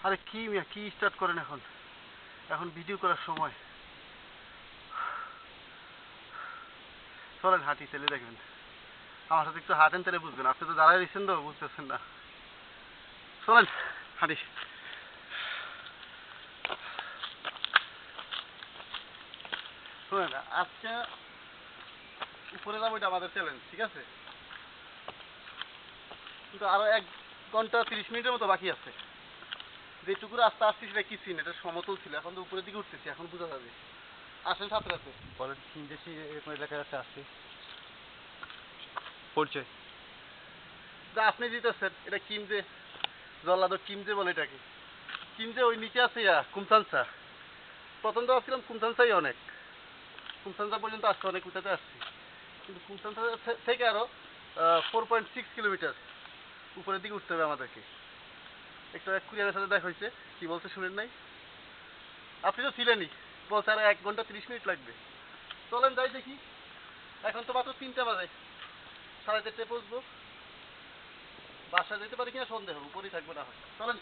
আরে কি মিয়া, কি স্টার্ট করেন এখন? এখন ভিডিও করার সময়। চলেন হাঁটি, তাহলে দেখবেন। আমার সাথে একটু হাঁটেন, তাহলে বুঝবেন। আপনি তো দাঁড়ায় রয়েছেন, তো বুঝতেছেন না। চলেন হাঁটি। শোনেন, আজকে উপরে যাবো, এটা আমাদের চ্যালেঞ্জ, ঠিক আছে? কিন্তু আরো 1 ঘন্টা 30 মিনিটের মতো বাকি আছে। যেটুকু রাস্তা আসছি সেটা কিছুই না, এটা সমতল ছিল। এখন তো উপরের দিকে উঠতেছি, এখন বোঝা যাবে। আসেন সাথে সাথে। বলেন, দেশি এরকম এলাকায় আছে পরিচয়। যা আপনি দিতেছেন, এটা কিমজে, জল্লাদ কিমজে বলে এটাকে। কিমজে ওই নিচে আছে কুমসানসা। প্রথম তো ভাবছিলাম কুমসানসাই অনেক, কুমসানসা পর্যন্ত আসছে, অনেক উঁচাতে আসছি। কিন্তু কুমসানসা থেকে আরো 4.6 কিলোমিটার উপরের দিকে উঠতে হবে আমাদেরকে। একটা কুরিয়ারের সাথে দেখা হয়েছে, কি বলছে শুনেন নাই? আপনি তো ছিলেনই, বলছে আরো 1 ঘন্টা 30 মিনিট লাগবে। চলেন যাই দেখি। এখন তো মাত্র 3টা বাজে, 4:30টায় পৌঁছবো। বাসায় যেতে পারি কিনা সন্দেহ, উপরেই থাকবো না হয়। চলেন।